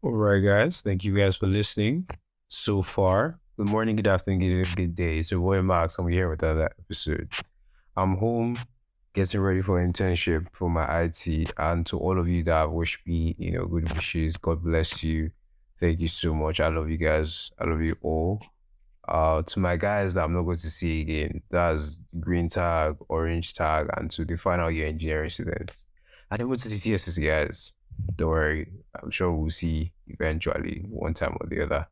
All right, guys. Thank you guys for listening so far. Good morning, good afternoon, good evening, good day. So, boy Max, I'm here with another episode. I'm home getting ready for internship for my IT. And to all of you that have wished me, good wishes, God bless you. Thank you so much. I love you guys. I love you all. To my guys that I'm not going to see again, that's green tag, orange tag, and to the final year engineering students. And even to the TSS guys, don't worry, I'm sure we'll see eventually one time or the other.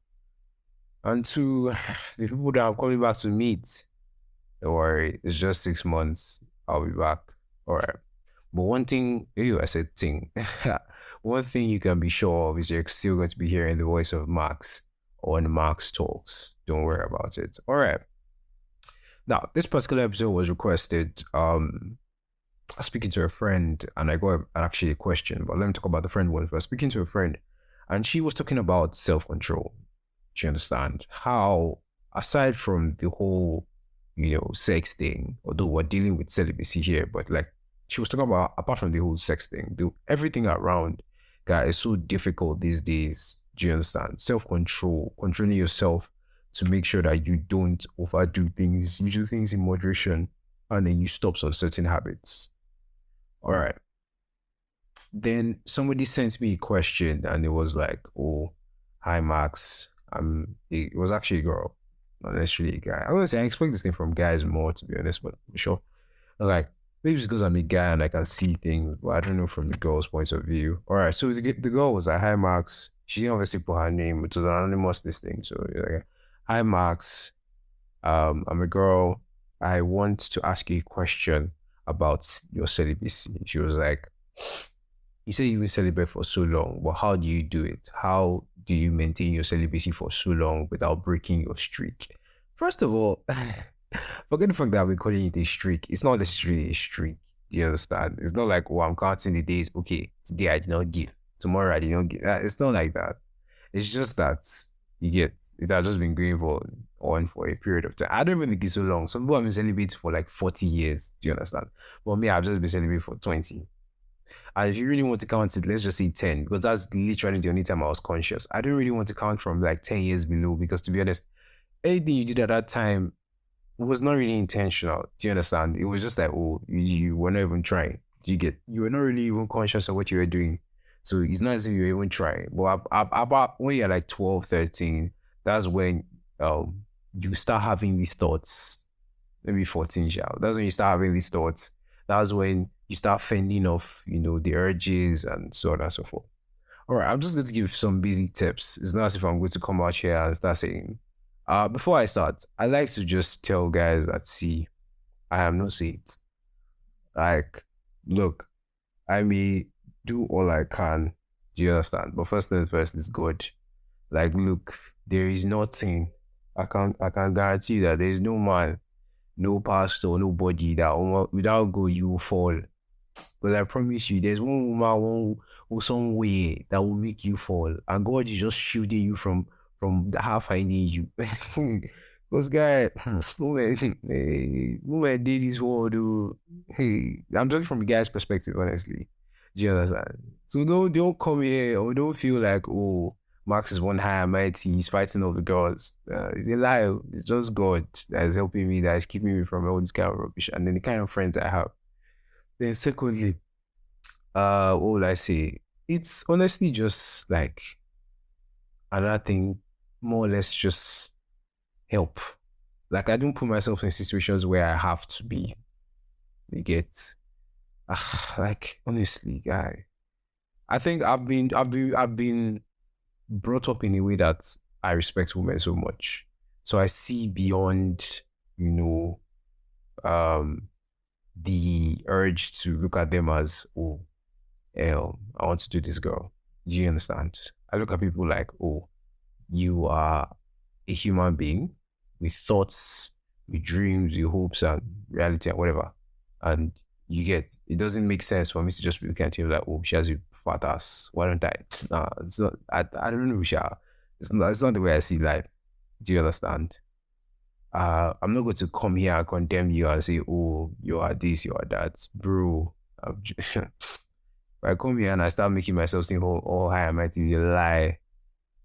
And to the people that I'm coming back to meet, don't worry, it's just 6 months. I'll be back. All right. But one thing, I said thing. One thing you can be sure of is you're still going to be hearing the voice of Max on Max Talks. Don't worry about it. All right. Now, this particular episode was requested. I was speaking to a friend and I got actually a question, but let me talk about the friend one first. Speaking to a friend, and she was talking about self control. Do you understand how, aside from the whole, sex thing, although we're dealing with celibacy here, but like she was talking about, apart from the whole sex thing, everything around, guys, is so difficult these days. Do you understand? Self control, controlling yourself to make sure that you don't overdo things, you do things in moderation, and then you stop on certain habits. All right. Then somebody sent me a question and it was like, oh, hi Max. It was actually a girl, not necessarily a guy. I was say I expect this thing from guys more to be honest, but sure. Like maybe it's because I'm a guy and I can see things, but I don't know from the girl's point of view. All right, so the girl was like, hi Max. She didn't obviously put her name, which was an anonymous this thing. So like, hi Max. I'm a girl. I want to ask you a question about your celibacy. She was like, you say you've been celibate for so long, but how do you do it? How do you maintain your celibacy for so long without breaking your streak? First of all, forget the fact that I've been calling it a streak. It's not necessarily a streak. Do you understand? It's not like, oh, I'm counting the days. Okay, today I did not give. Tomorrow I did not give. It's not like that. It's just that you get it has just been going on for a period of time. I don't even think it's so long. Some people have been celebrating for like 40 years. Do you understand? But me, I've just been celebrating for 20. And if you really want to count it, let's just say 10, because that's literally the only time I was conscious. I don't really want to count from like 10 years below, because to be honest, anything you did at that time was not really intentional. Do you understand? It was just like, oh, you were not even trying. You were not really even conscious of what you were doing. So it's not as if you were even trying. But about when you're like 12, 13, that's when you start having these thoughts. Maybe 14, yeah. That's when you start having these thoughts. That's when you start fending off, the urges and so on and so forth. All right, I'm just going to give some basic tips. It's not as if I'm going to come out here and start saying, before I start, I like to just tell guys that, see, I am no saint. Like, look, I may do all I can. Do you understand? But first thing first is God. Like, look, there is nothing. I can guarantee you that there is no man, no pastor, nobody that without God you will fall. Because I promise you, there's one woman, some way that will make you fall, and God is just shielding you from the half finding you. Because guy, woman did this world. Hey, I'm talking from a guy's perspective, honestly. Do you understand? So don't come here or don't feel like, oh, Max is one high and mighty, he's fighting all the girls. It's a lie. It's just God that is helping me, that is keeping me from all this kind of rubbish, and then the kind of friends I have. Then secondly, what would I say? It's honestly just like another thing, more or less just help. Like I don't put myself in situations where I have to be. You get like honestly, guy. I think I've been brought up in a way that I respect women so much. So I see beyond, you know, um the urge to look at them as, oh, I want to do this girl. Do you understand? I look at people like, oh, you are a human being with thoughts, with dreams, with hopes and reality and whatever. And you get, it doesn't make sense for me to just be looking at you like, oh, she has a fat ass. Why don't I? Nah, it's not, I don't know, Sha. It's not the way I see life. Do you understand? I'm not going to come here and condemn you and say, oh, you are this, you are that. Bro, If I come here and I start making myself think, oh, hi, I might is a lie,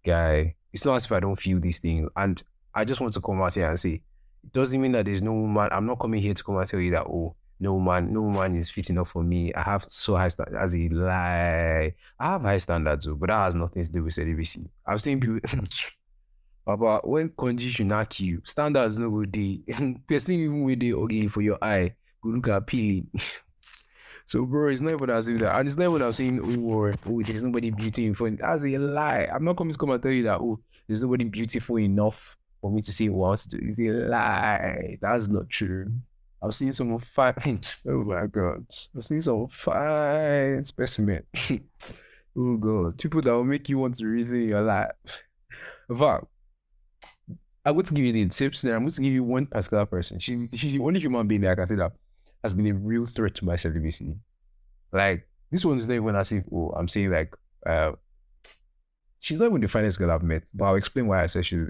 guy. It's not as if I don't feel these things. And I just want to come out here and say, it doesn't mean that there's no woman. I'm not coming here to come and tell you that, oh, no woman is fit enough for me. I have so high standards. As a lie. I have high standards too, but that has nothing to do with celibacy. I've seen people about when country should knock you, standards no good day. Person even with the okay for your eye, go look at peeling. So, bro, it's not even as if that, and it's not even I'm saying, there's nobody beautiful. That's a lie. I'm not coming to come and tell you that, there's nobody beautiful enough for me to say what I want to do. It's a lie. That's not true. I've seen some fine, oh my God. I've seen some fine specimen. Oh God, people that will make you want to reason your life. In fact, I'm going to give you the tips there. I'm going to give you one particular person. She's the only human being that I can say that has been a real threat to my celibacy. Like, this one's not even as if, I'm saying like, she's not even the finest girl I've met, but I'll explain why I said she's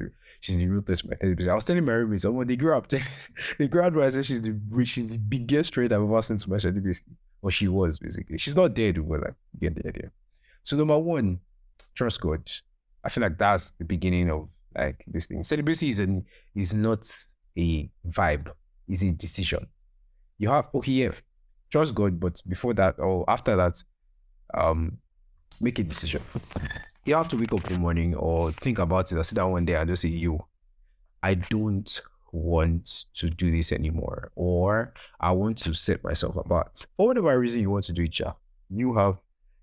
the real threat to my celibacy. I was telling my roommates, when they grew up, they grew up, I said she's the biggest threat I've ever seen to my celibacy. Well, she was basically. She's not dead, but like, get the idea. So number one, trust God. I feel like that's the beginning of like this thing. Celibacy is not a vibe, it's a decision. You have trust God, but before that or after that, make a decision. You have to wake up in the morning or think about it or sit down one day and just say, I don't want to do this anymore, or I want to set myself apart. For whatever reason you want to do it, you have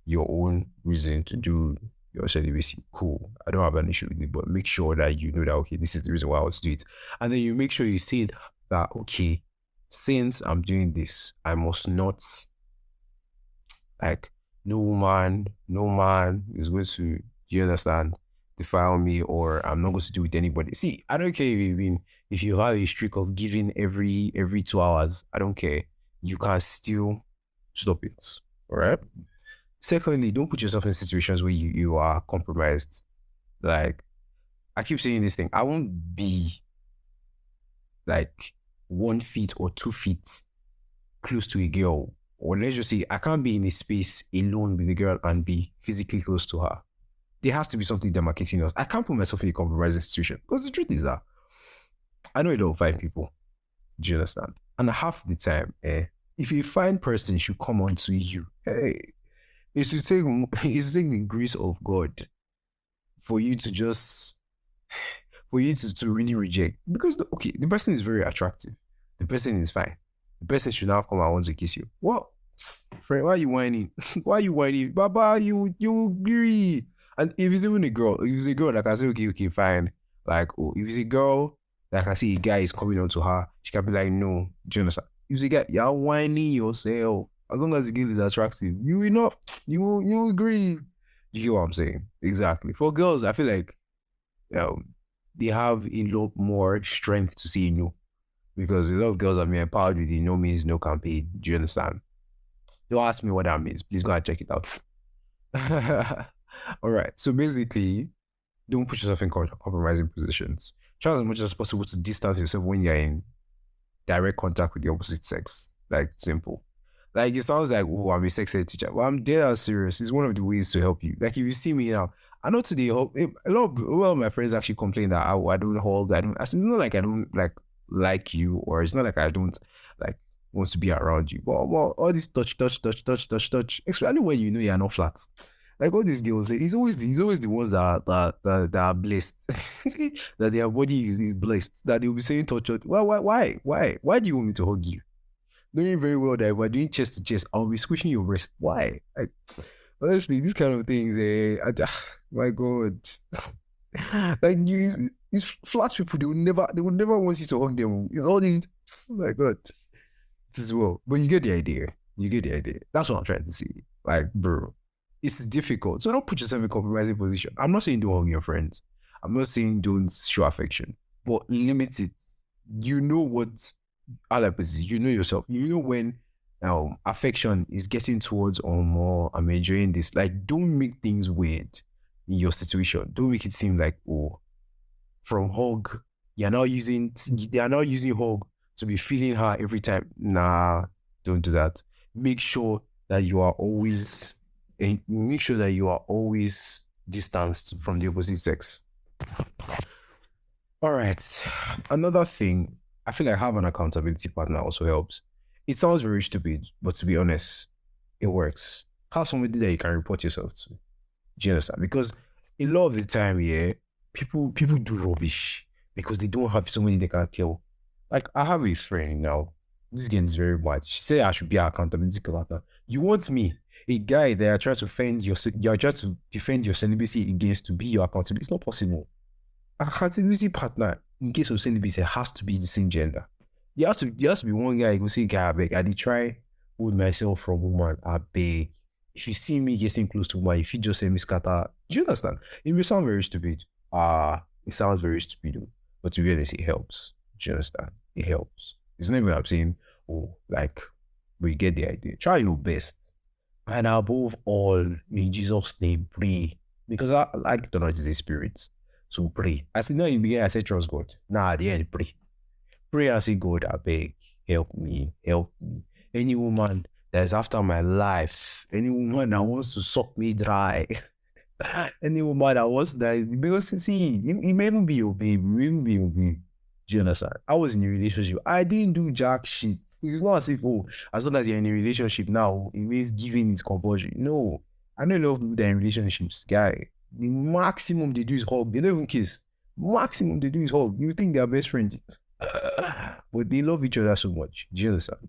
your own reason to do your celibacy. Cool. I don't have an issue with it, but make sure that you know that, okay, this is the reason why I want to do it. And then you make sure you say that, okay, since I'm doing this, I must not, like, no man is going to, you understand, defile me, or I'm not going to do it with anybody. See, I don't care if you have a streak of giving every 2 hours, I don't care. You can still stop it. All right. Secondly, don't put yourself in situations where you are compromised. Like, I keep saying this thing. I won't be like 1 feet or 2 feet close to a girl, or let's just say I can't be in a space alone with a girl and be physically close to her. There has to be something demarcating us. I can't put myself in a compromising situation, because the truth is that I know a lot of fine people. Do you understand? And half the time, if a fine person should come onto you, it's to take the grace of God for you to just to really reject, because the person is very attractive, the person is fine, the person should now come and want to kiss you. What, friend? Why are you whining? Why are you whining, Baba? You agree? And if it's even a girl, like I say, okay, fine. Like, if it's a girl, like I see a guy is coming on to her, she can be like, no. Do you understand? If it's a guy, you're whining yourself. As long as the girl is attractive, you will not. You agree? You get what I'm saying? Exactly. For girls, I feel like they have a lot more strength to say no, because a lot of girls are being empowered with the no means no campaign. Do you understand? Don't ask me what that means. Please go and check it out. All right. So basically, don't put yourself in compromising positions. Try as much as possible to distance yourself when you're in direct contact with the opposite sex. Like, simple. Like, it sounds like, I'm a sex ed teacher. Well, I'm dead as serious. It's one of the ways to help you. Like, if you see me now, I know today, a lot of my friends actually complain that I don't hold, it's not like I don't like you, or it's not like I don't like want to be around you. But all this touch, especially when you know you're not flat. Like all these girls, he's always the ones that are blessed, that their body is blessed, that they'll be saying touch. Why do you want me to hug you? Knowing very well that if we're doing chest to chest, I'll be squishing your breast. Why? Like, honestly, these kind of things, my God. Like, these flat people, they would never want you to hug them. It's all these, oh my God. This is well. But you get the idea. That's what I'm trying to say. Like, bro, it's difficult. So don't put yourself in a compromising position. I'm not saying don't hug your friends. I'm not saying don't show affection. But limit it. You know what other person, you know yourself. You know when affection is getting towards, or more, I'm enjoying this. Like, don't make things weird in your situation. Don't make it seem like, from hug, they are now using hug to be feeling her every time. Nah, don't do that. Make sure that you are always and make sure that you are always distanced from the opposite sex. All right. Another thing, I feel like having an accountability partner also helps. It sounds very stupid, but to be honest, it works. Have somebody that you can report yourself to. Do you understand? Because a lot of the time, yeah, people do rubbish because they don't have somebody they can tell. Like I have a friend now. This girl is very bad. She said I should be an accountability partner. You want me, a guy that you're trying to defend your celibacy against to be your accountability? It's not possible. Accountability partner in case of celibacy has to be the same gender. There has to be one guy who say, "Guy, I beg, I did try hold myself from woman. I beg. If you see me getting close to woman, if you just say me scatter, do you understand? It may sound very stupid. It sounds very stupid, but to be honest, it helps. Do you understand? It helps. It's not even I'm saying, oh, like, but you get the idea. Try your best. And above all, in Jesus' name, pray. Because I like the Lord is the Spirit. So pray. I said, no, in the beginning, I said, trust God. Nah, at the end, pray. Pray and say, God, I beg, help me, help me. Any woman that is after my life, any woman that wants to suck me dry, any woman that wants that, because see, it may even be your babe, it may even be your babe. Do you understand? I was in a relationship. I didn't do jack shit. It's not as if, oh, as long as you're in a relationship now, it means giving is compulsory. No. I know a lot of people that are in relationships, guy. The maximum they do is hug. They don't even kiss. Maximum they do is hug. You think they're best friends. But they love each other so much. Do you understand?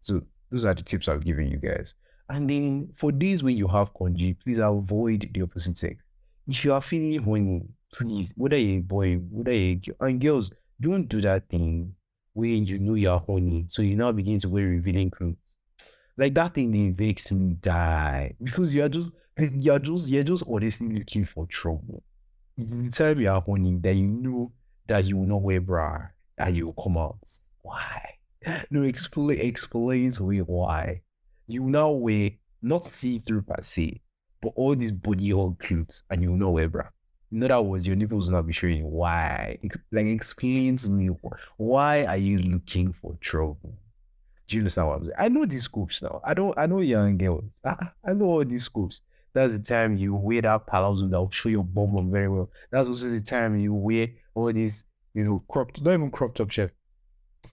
So those are the tips I've given you guys. And then for days when you have congee, please avoid the opposite sex. If you are feeling horny, please, whether you're a boy, whether you're a girl, and girls, don't do that thing when you know you're horny. So you now begin to wear revealing clothes. Like that thing they makes me die. Because you're just honestly looking for trouble. It's the time you are horny that you know that you will not wear bra and you will come out. Why? No, explain to me why. You now wear not see-through per se, but all these body hug clothes and you will not wear bra. In other words, your nipples will not be showing. Why? Like explain to me why are you looking for trouble? Do you understand what I'm saying? I know these scopes now. I know young girls. I know all these scopes. That's the time you wear that palazzo that will show your bum very well. That's also the time you wear all these, cropped, not even cropped up shirt,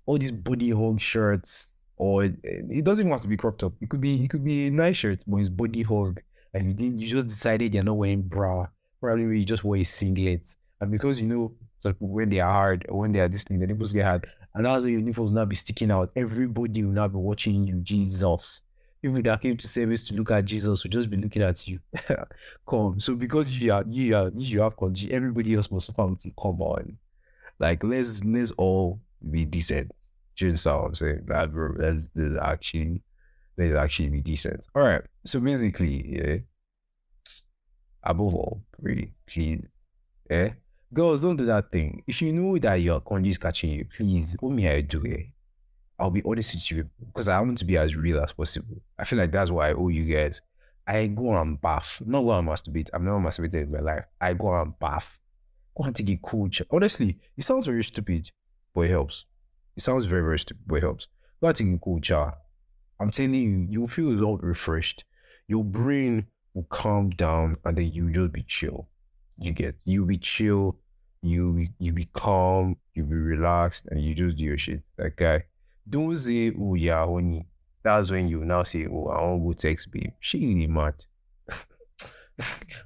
all these body hug shirts, or it doesn't even have to be cropped up. It could be a nice shirt, but it's body hug, and you just decided you're not wearing bra. Probably you just wear a singlet, and because so when they are hard or when they are this thing, the nipples get hard, and that's when your nipples will not be sticking out. Everybody will not be watching you. Jesus. People that came to service to look at Jesus will just be looking at you. Come. So because you have congee, everybody else must come to come on. Like let's all be decent. Do you understand what I'm saying? That bro, let's actually be decent. All right. So basically, yeah, above all, really, please, yeah. Girls, don't do that thing. If you know that your congee is catching you, please, what may I do? I'll be honest with you because I want to be as real as possible. I feel like that's why I owe you guys. I go and bath, not go and masturbate. I've never masturbated in my life. I go and bath, go and take a cool shower. Honestly, it sounds very stupid, but it helps. It sounds very, very stupid, but it helps. Go and take a cool shower. I'm telling you, you'll feel a lot refreshed. Your brain will calm down and then you'll just be chill. You'll be chill, you be calm, you'll be relaxed, and you just do your shit. Like guy. Don't say, oh yeah, honey. That's when you now say, oh, I want to go text babe. She really mad.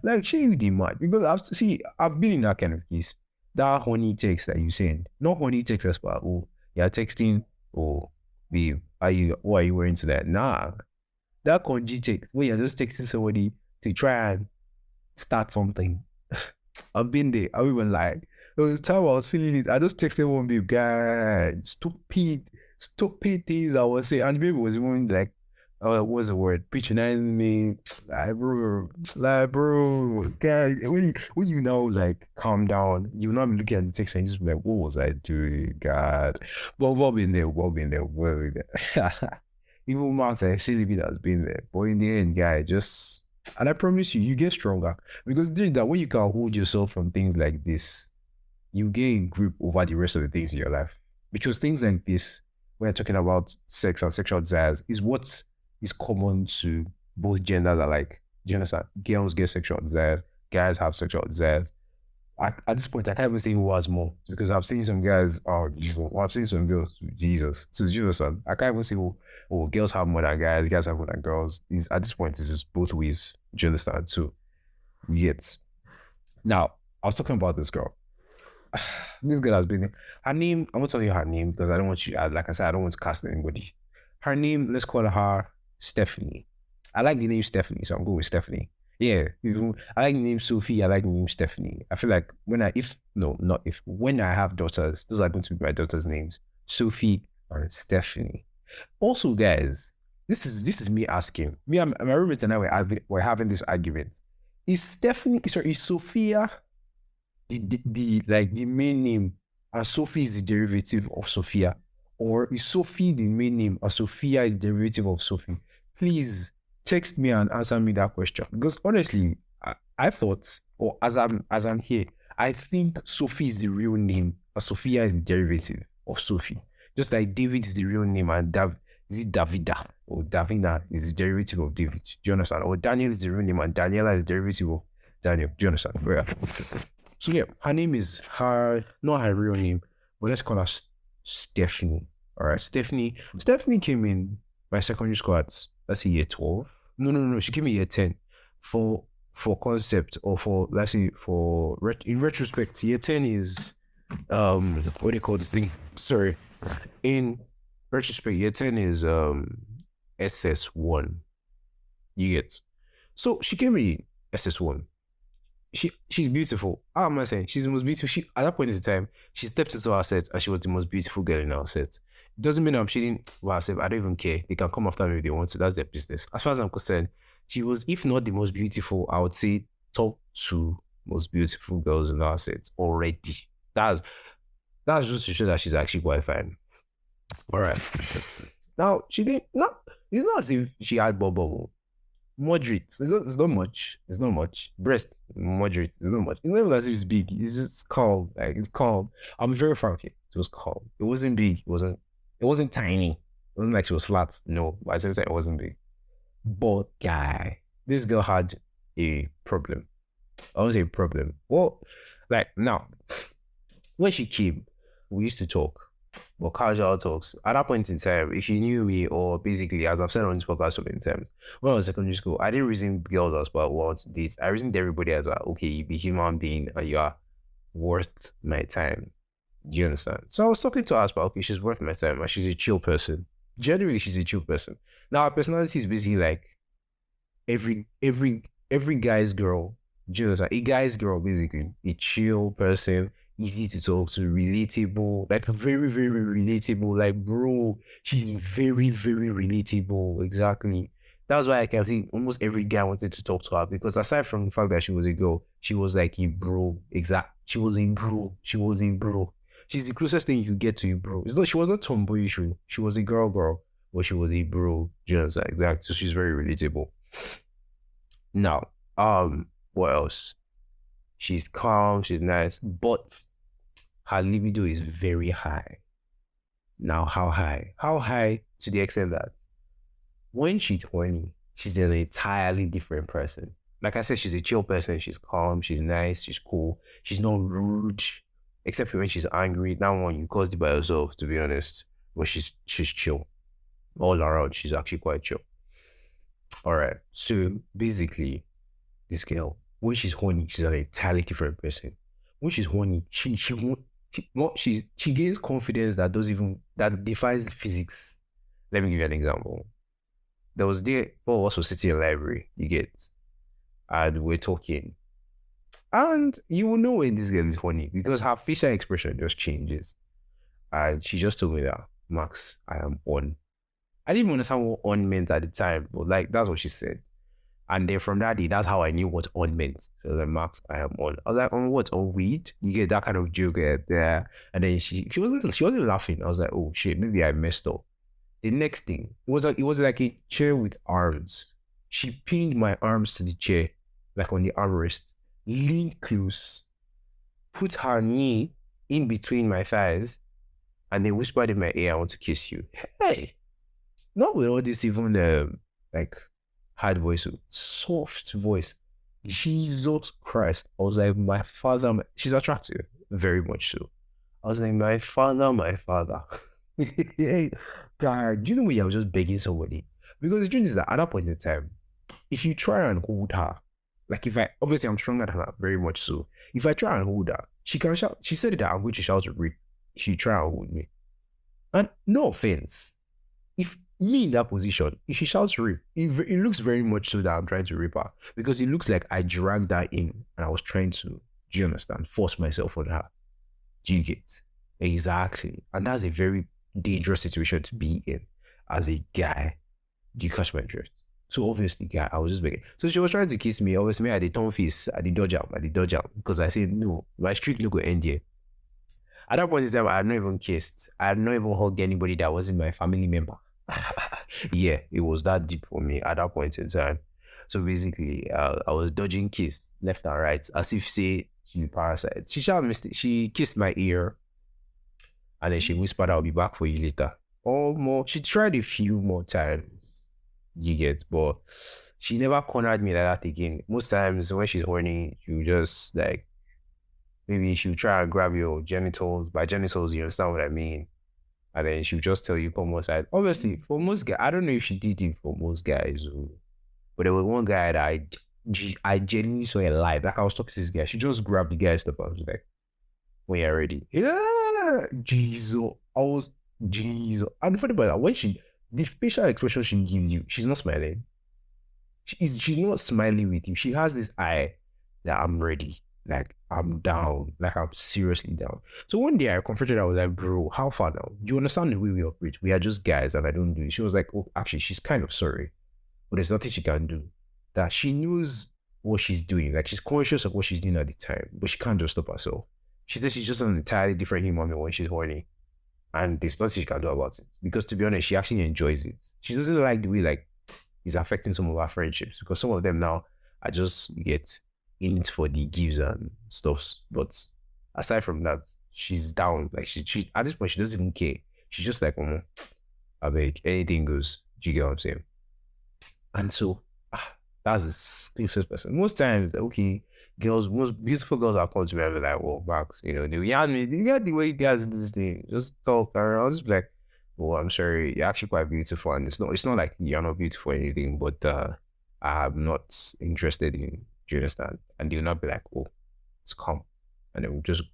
Like she really mad. Because I've been in that kind of case. That honey text that you send. Not honey text as well. Oh, you're texting, oh, babe, what are you wearing to that? Nah. That congee text where you're just texting somebody to try and start something. I've been there. I even like there was a time I was feeling it. I just texted one babe, guy, stupid things I was saying. And the baby was even like, what's the word? Patronizing me. Like bro, guy, when you now like calm down, you not be looking at the text and just be like, what was I doing? God. But we've all been there, Even Marks, I see the has been there. But in the end, guy, and I promise you, you get stronger. Because during that, when you can hold yourself from things like this, you gain grip over the rest of the things in your life. Because things like this, when you're talking about sex and sexual desires, is what is common to both genders are like, do you understand? Girls get sexual desires, guys have sexual desires. At this point, I can't even say who has more because I've seen some guys, oh Jesus, I've seen some girls, Jesus, so Jesus, son. I can't even say who, oh, girls have more than guys have more than girls. At this point, it's just both ways. Do you understand? So, yes. Now, I was talking about this girl. This girl has been, her name, I won't tell you her name because I don't want you, like I said, I don't want to cast anybody. Her name, let's call her Stephanie. I like the name Stephanie, so I'm going with Stephanie. Yeah, I like the name Sophie. I like the name Stephanie. I feel like when I have daughters, those are going to be my daughters' names, Sophie and Stephanie. Also, guys, this is me asking. Me and my roommate and I were having this argument. Is Sophia the main name and Sophie is the derivative of Sophia? Or is Sophie the main name and Sophia is the derivative of Sophie? Please text me and answer me that question. Because honestly, I thought, or as I'm here, I think Sophie is the real name and Sophia is the derivative of Sophie. Just like David is the real name and is it Davida or Davina is the derivative of David. Do you understand? Or Daniel is the real name and Daniela is the derivative of Daniel. Do you understand? Yeah. So yeah, her name is not her real name, but let's call her Stephanie. All right, Stephanie. Stephanie came in my secondary school at, let's say, year 12. No. She came in year 10 for concept, or for, let's say, in retrospect, year 10 is what do you call the thing? Sorry. In retrospect, year 10 is SS1. You get. So she came in SS1. She's beautiful. How am I saying? She's the most beautiful. At that point in time, she stepped into our set and she was the most beautiful girl in our set. It doesn't mean I'm shitting myself. I don't even care. They can come after me if they want to. That's their business. As far as I'm concerned, she was, if not the most beautiful, I would say top 2 most beautiful girls in our set already. That's just to show that she's actually quite fine. All right. Now she didn't. No, it's not as if she had bubble. Moderate. It's not much. It's not much. Breast, moderate. It's not much. It's not even as if it's big. It's just calm. Like, it's calm. I'm very frank here. It was calm. It wasn't big. It wasn't tiny. It wasn't like she was flat. No. But at the same time, it wasn't big. But guy, this girl had a problem. I won't say a problem. Well, like now, when she came, we used to talk. But casual talks. At that point in time, if you knew me, or basically, as I've said on this podcast so many times, when I was in secondary school, I didn't reason girls as well what dates. I reasoned everybody as well. Okay, you be human being and you are worth my time. Do you understand? So I was talking to her about, okay, she's worth my time and she's a chill person. Generally, she's a chill person. Now, her personality is basically like every guy's girl. Do you understand? A guy's girl, basically, a chill person, easy to talk to, relatable, like very, very relatable. Like, bro, she's very, very relatable. Exactly. That's why I can see almost every guy wanted to talk to her, because aside from the fact that she was a girl, she was like a bro. She was a bro. She's the closest thing you could get to a bro. She was not tomboyish. She was a girl, but she was a bro. Do you understand? Exactly. So she's very relatable. Now, what else? She's calm, she's nice, but her libido is very high. Now, how high? How high to the extent that when she's horny, she's an entirely different person. Like I said, she's a chill person. She's calm, she's nice, she's cool. She's not rude, except for when she's angry. That one, you caused it by yourself, to be honest. But she's chill. All around, she's actually quite chill. All right. So basically, this girl, when she's horny, she's an entirely different person. When she's horny, she gains confidence that defies physics. Let me give you an example. There was four of us were sitting in the library, you get, and we're talking. And you will know when this girl is horny because her facial expression just changes. And she just told me that, Max, I am on. I didn't even understand what on meant at the time, but like that's what she said. And then from that day, that's how I knew what on meant. So like, Max, I am on. I was like, on what? On weed? You get that kind of joke there. And then she wasn't laughing. I was like, oh shit, maybe I messed up. The next thing, it was like a chair with arms. She pinned my arms to the chair, like on the armrest, leaned close, put her knee in between my thighs, and then whispered in my ear, I want to kiss you. Hey, not with all this even like hard voice, soft voice. Jesus Christ. I was like, my father, she's attractive, very much so. I was like, my father, my father. Hey, God, do you know when I was just begging somebody? Because the truth is that at that point in time, if you try and hold her, like if I obviously I'm stronger than her, very much so. If I try and hold her, she can shout. She said that I'm going to shout to rape. She try and hold me. And no offense, if me in that position, if she shouts rape, it looks very much so that I'm trying to rape her because it looks like I dragged her in and I was trying to, do you understand, force myself on her. Do you get? Exactly. And that's a very dangerous situation to be in as a guy. Do you catch my drift? So obviously, guy, I was just begging. So she was trying to kiss me. Obviously, me, I did turn face, I did dodge out, because I said no, my street no go end here. At that point in time, I had not even kissed. I had not even hugged anybody that wasn't my family member. Yeah, it was that deep for me at that point in time. So basically, I was dodging kiss left and right, as if say she parasite. She kissed my ear, and then she whispered, "I'll be back for you later." Or more. She tried a few more times. You get, but she never cornered me like that again. Most times when she's horny, you just like maybe she'll try and grab your genitals. By genitals, you understand what I mean? And then she'll just tell you come outside. Obviously, for most guys, I don't know if she did it for most guys, but there was one guy that I genuinely saw a live. Like I was talking to this guy, she just grabbed the guy's stuff. I was like, when you're ready. Yeah, Jesus. I was Jesus. And funny about that, when the facial expression she gives you, she's not smiling. She's not smiling with you. She has this eye that I'm ready. Like I'm down. Like I'm seriously down. So one day I confronted her. I was like, bro, how far now? You understand the way we operate? We are just guys and I don't do it. She was like, oh, actually, she's kind of sorry. But there's nothing she can do. That she knows what she's doing. Like she's conscious of what she's doing at the time. But she can't just stop herself. She says she's just an entirely different human being when she's horny. And there's nothing she can do about it. Because to be honest, she actually enjoys it. She doesn't like the way like it's affecting some of our friendships. Because some of them now are just get in it for the gives and stuffs. But aside from that, she's down. Like she at this point she doesn't even care. She's just like, I beg, anything goes. Do you get what I'm saying? And so that's the closest person. Most times, okay, most beautiful girls are come to me and be like, well, Max, you know, they yarn me, you get the way you guys do this thing. Just talk around. I'll just be like, well, I'm sorry, you're actually quite beautiful. And it's not like you're not beautiful or anything, but I'm not interested in, do you understand? And they'll not be like, oh, it's calm. And then we'll just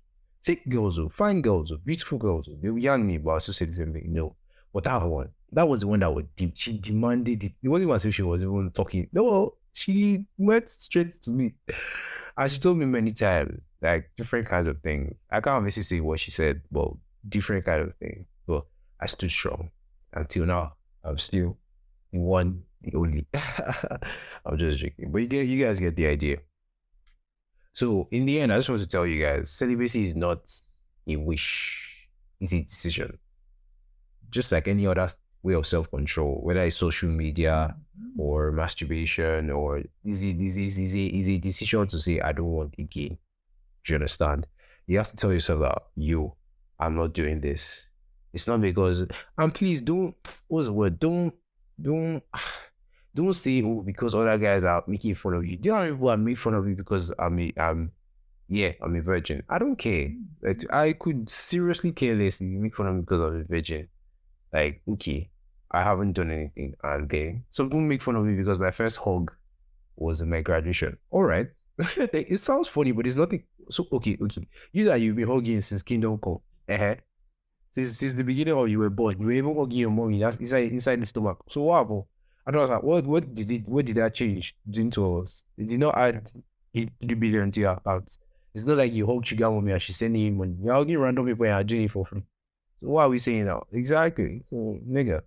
thick girls or fine girls or beautiful girls, they'll yarn me, but I'll still say the same thing. No. But that was the one that was deep. She demanded it. It wasn't as if she was even talking. No, she went straight to me. And she told me many times, like different kinds of things. I can't obviously say what she said, but different kind of things. But I stood strong. Until now, I'm still one, the only. I'm just joking. But you guys get the idea. So in the end, I just want to tell you guys, celibacy is not a wish. It's a decision. Just like any other way of self-control, whether it's social media or masturbation, or is a decision to say, I don't want again. Do you understand? You have to tell yourself that, I'm not doing this. It's not because, and please don't, what's the word? Don't say, oh, because other guys are making fun of you. There are people that make fun of you because I'm a virgin. I don't care. Like, I could seriously care less if you make fun of me because I'm a virgin. Like, okay, I haven't done anything. And then some people make fun of me because my first hug was in my graduation. All right. It sounds funny, but it's nothing. So, okay. You that you've been hugging since Kingdom Come. Since the beginning of you were born, you were even hugging your mommy. That's inside the stomach. So what happened? And I was like, what did that change into us? It did not add 3 billion to your account. It's not like you hug sugar mommy and she's sending you money. You're hugging random people and you're doing it for free. So what are we saying now? Exactly. So nigga,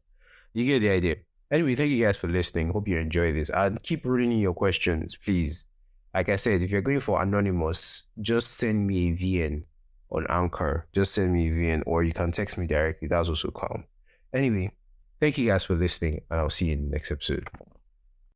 you get the idea. Anyway, thank you guys for listening. Hope you enjoy this. And keep reading your questions, please. Like I said, if you're going for anonymous, just send me a VN on Anchor. Just send me a VN, or you can text me directly. That's also calm. Anyway, thank you guys for listening, and I'll see you in the next episode.